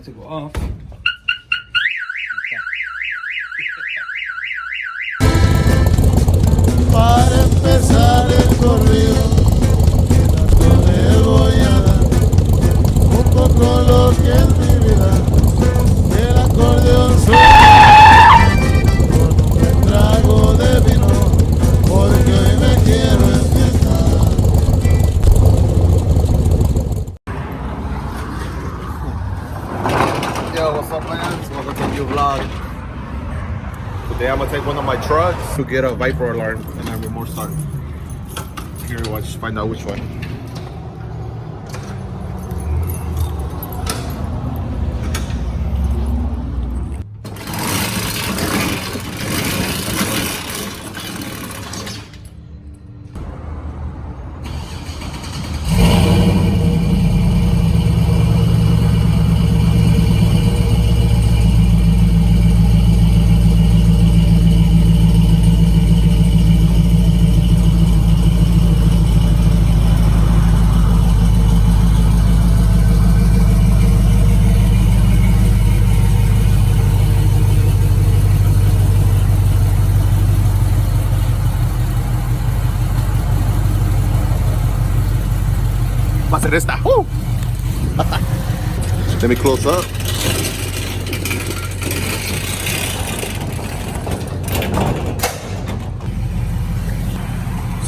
To go off. Para empezar el corrido, tanto le voy a dar un poco lo que es mi vida, el acordeón suena con un buen trago de vino, porque hoy me quiero enfiestar. Yo, what's up, man? Welcome to a new vlog. Today I'm gonna take one of my trucks to get a Viper alarm and then remote start. Here, watch, find out which one. Va a ser esta. Let me close up.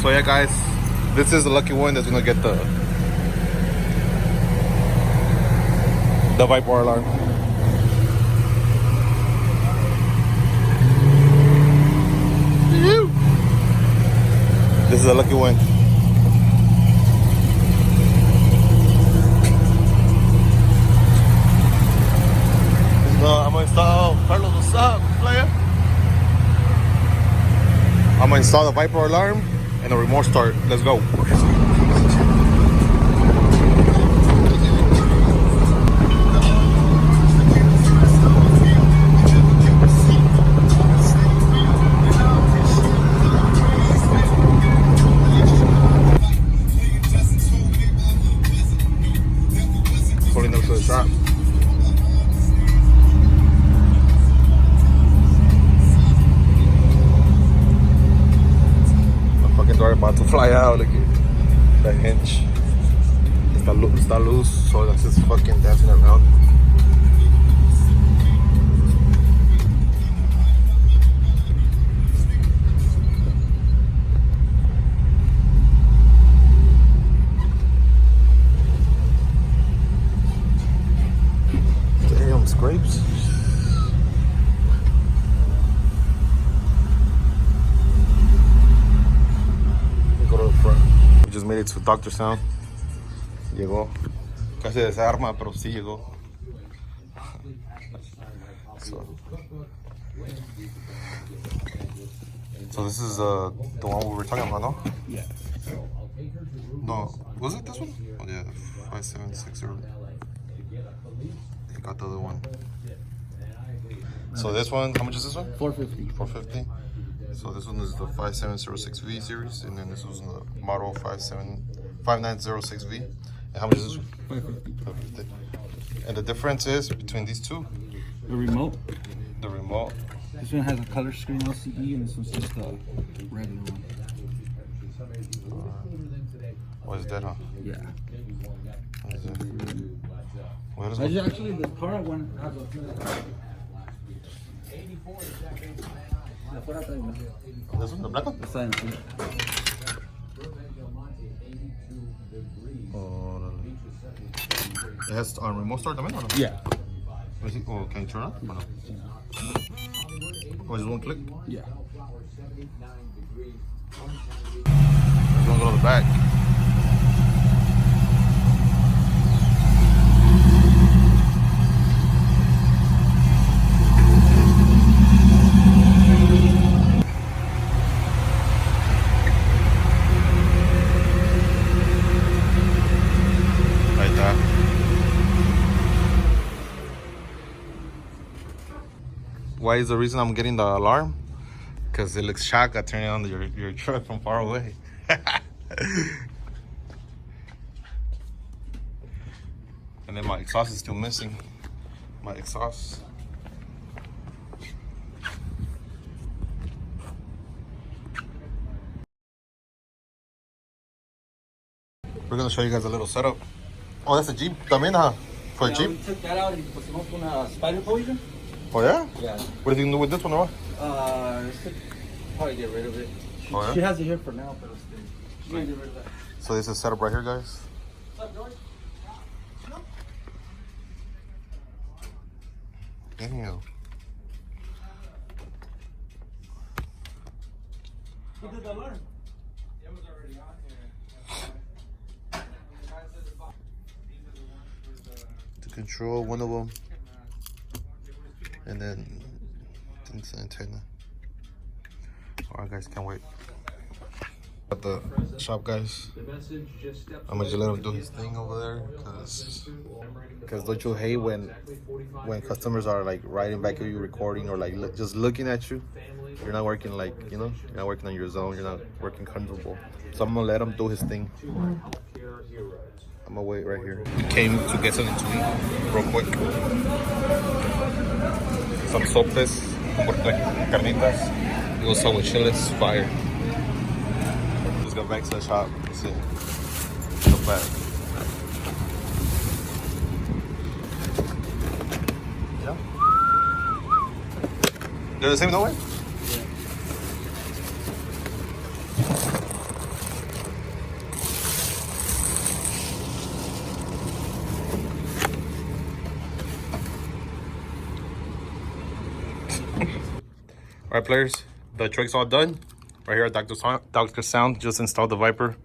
So yeah, guys, this is the lucky one that's gonna get the Viper alarm. This is a lucky one. I'm gonna install, Carlos, what's up, player? I'm gonna install the Viper alarm and the remote start. Let's go. Pulling up to the shop. About to fly out, look at that hinge. Está loose, so that's just fucking dancing around. Damn, scrapes. Just made it to Dr. Sound. Llegó. Casi desarma, pero sí llegó. So this is the one we were talking about, no? Yeah. No, was it this one? Oh yeah, 5760. I got the other one. So this one, how much is this one? 450. 450. So this one is the 5706V series, and then this was the model 5906V. And how much is this one? 550. 550. And the difference is between these two? The remote. The remote. This one has a color screen LCD, and this one's just a regular one. What is that, huh? Yeah. What is it? What is it? Actually, the car one has a. This one, the black one? The sign. Oh, it has remote start también, or no? Yeah. Oh, can you turn on? Or no? Oh, just one click? Yeah. Just one go to the back. Why is the reason I'm getting the alarm? Because it looks shaka turning on your truck from far away. And then my exhaust is still missing. my exhaust. We're gonna show you guys a little setup. Oh, that's a Jeep también, huh? For a Jeep? We took that out and pusimos una spider poison. Oh, yeah? Yeah. What are you gonna do with this one, or what? Probably get rid of it. Oh, yeah? She has it here for now, but she's gonna get rid of that. So this is setup right here, guys. What's up, George? Damn. Who did the alarm? To control one of them. And then it's the antenna. Alright, guys, can't wait. At the shop, guys. I'm gonna just let him do his thing over there, because don't you hate when customers are like writing back at you, recording, or like just looking at you? You're not working, like, you know, you're not working on your zone, you're not working comfortable. So I'm gonna let him do his thing. I'm gonna wait right here. We came to get something to eat real quick. Some sopes, like carnitas. We go some with chiles, fire. Let's go back to the shop. That's it. Go back. Yeah. They're the same, no way? All right, players, the truck's all done. Right here at Dr. Sound just installed the Viper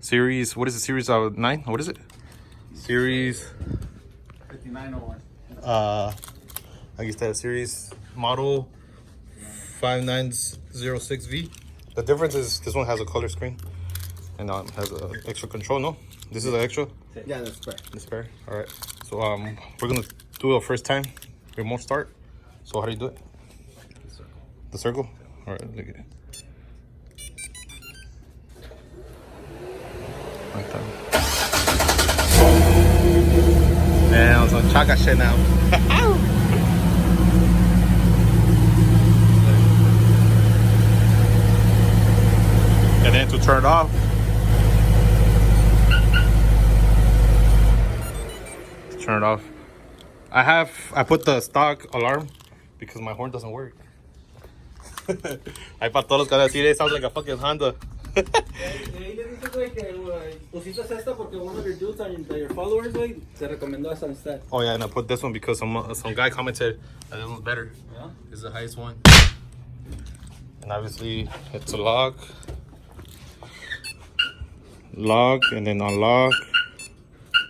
series. What is it? Series 9? What is it? Series 5901. I guess that series model 5906V. The difference is this one has a color screen and has an extra control. No, this is an extra. Yeah, that's spare. The spare. All right. So we're gonna do it first time. Remote start. So how do you do it? The circle? All right, look at it. Like that. Damn, some chaga shit now. And then to turn it off. Turn it off. I put the stock alarm because my horn doesn't work. Ahí para todos los que van a decir, it sounds like a fucking Honda. Pusiste esta porque one of your dudes on your followers, güey, te recomendó esta instead. Oh yeah, and I put this one because some guy commented that this one's better. Yeah. This is the highest one. And obviously it's a lock, and then unlock,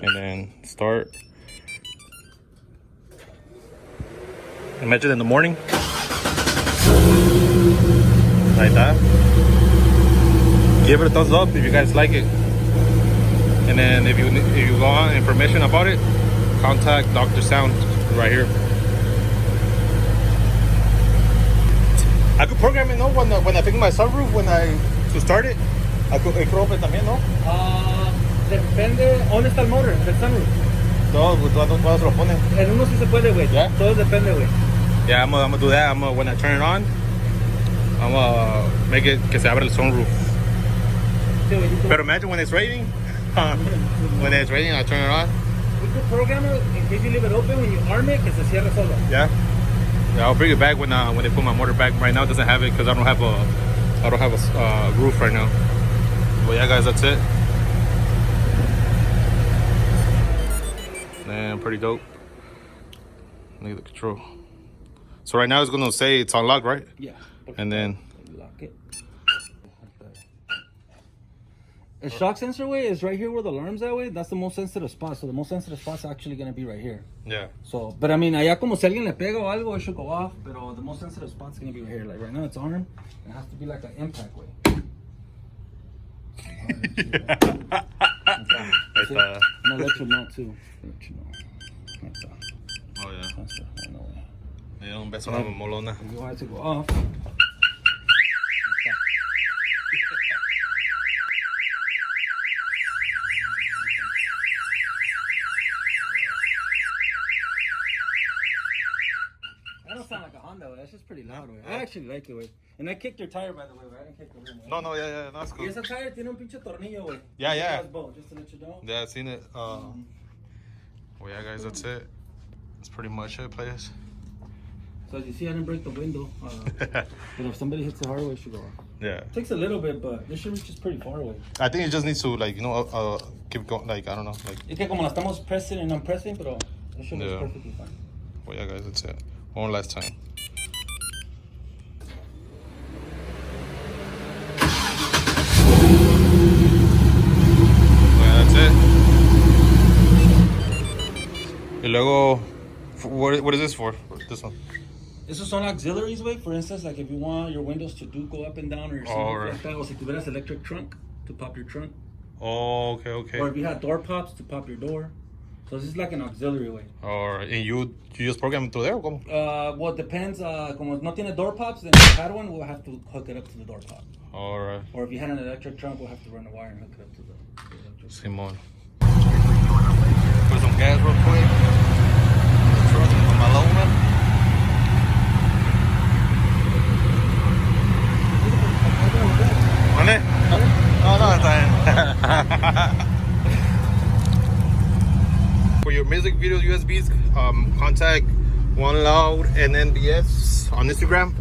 and then start. Imagine in the morning. Like that. Give it a thumbs up if you guys like it. And then if you want information about it, contact Dr. Sound right here. I could program it, no? When I pick my sunroof, to start it, it could open también, no? Depende. ¿Dónde está el motor? ¿El sunroof? No, ¿cuándo se lo pone? En uno sí se puede, güey. Yeah? Todo depende, güey. Yeah, I'm gonna do that. When I turn it on, I'm gonna make it que se abra el sunroof. Sí, güey. But imagine when it's raining. When it's raining, I turn it on. You could program it in case you leave it open. When you arm it, que se cierre solo. Yeah. Yeah, I'll bring it back when they put my motor back. Right now, it doesn't have it because I don't have a roof right now. But yeah, guys, that's it. Man, pretty dope. Look at the control. So right now it's gonna say it's unlocked, right? Yeah. And then lock it. The shock sensor way is right here where the alarm's that way. That's the most sensitive spot. So the most sensitive spot's actually gonna be right here. yeah. So, but I mean, allá como si alguien le pega o algo, it should go off. But the most sensitive spot's gonna be right here. Like right now, it's arm. It has to be like an impact way. I'm gonna let you know too. Let you know. Like that. Oh yeah. That's it. I know that. Yeah, un beso a la molona. If you want it to go off. don't sound like a Honda. That's just pretty loud. I actually like it. And I kicked your tire, by the way. I didn't kick the rim. No, yeah, that's Y good. esa tire tiene un pinche tornillo, güey. Yeah. Just to let you know. Yeah, I've seen it. Well, yeah, guys, that's it. That's pretty much it, players. So as you see, I didn't break the window. But if somebody hits it hard, it should go off. Yeah. It takes a little bit, but this shit reaches pretty far away. I think it just needs to, like, keep going. Like, I don't know. Like. Es que como la estamos pressing and unpressing, pero this shit is perfectly fine. Well, yeah, guys, that's it. One last time. That's it. Y luego, what is this for? This one? Esos son auxiliaries, way. For instance, like if you want your windows to go up and down or something like that, or si tuvieras electric trunk to pop your trunk. Oh, okay. Or if you had door pops to pop your door. So this is like an auxiliary way. Alright, and you just program it through there, or como? Well, it depends. Como no tiene door pops, then if you had one, we'll have to hook it up to the door pop. Alright. Or if you had an electric trunk, we'll have to run a wire and hook it up to the electric. Simón. Put some gas real quick. Truck con Malona. ¿Vale? No, está bien. For your music videos, USBs, contact One Loud and NBS on Instagram.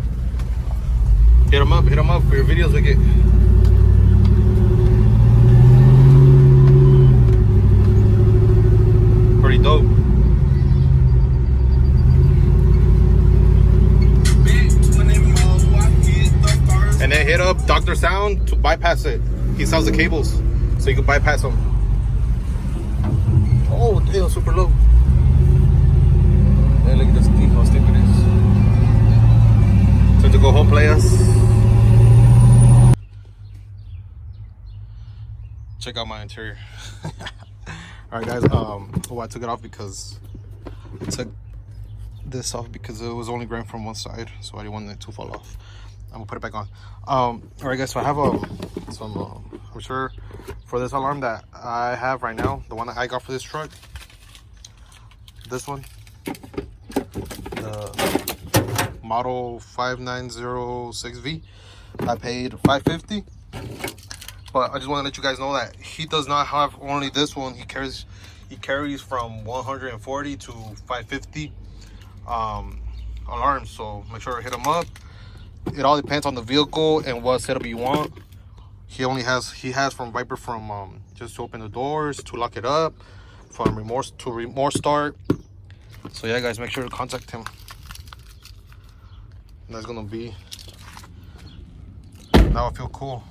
Hit them up for your videos. Like it. Pretty dope. And then hit up Dr. Sound to bypass it. He sells the cables, so you can bypass them. Oh, damn, super low. Hey, look at this thing, how stupid it is. Time to go home, players. Check out my interior. Alright, guys, I took it off because I took this off because it was only grain from one side, so I didn't want it to fall off. I'm gonna put it back on. Alright, guys, so I have some I'm sure for this alarm that I have right now, the one that I got for this truck, this one, the model 5906V, I paid $550. But I just want to let you guys know that he does not have only this one. He carries from 140 to 550 alarms. So make sure to hit him up. It all depends on the vehicle and what setup you want. He has from Viper from just to open the doors, to lock it up, from remorse start. So yeah, guys, make sure to contact him. And that's gonna be, that would feel cool.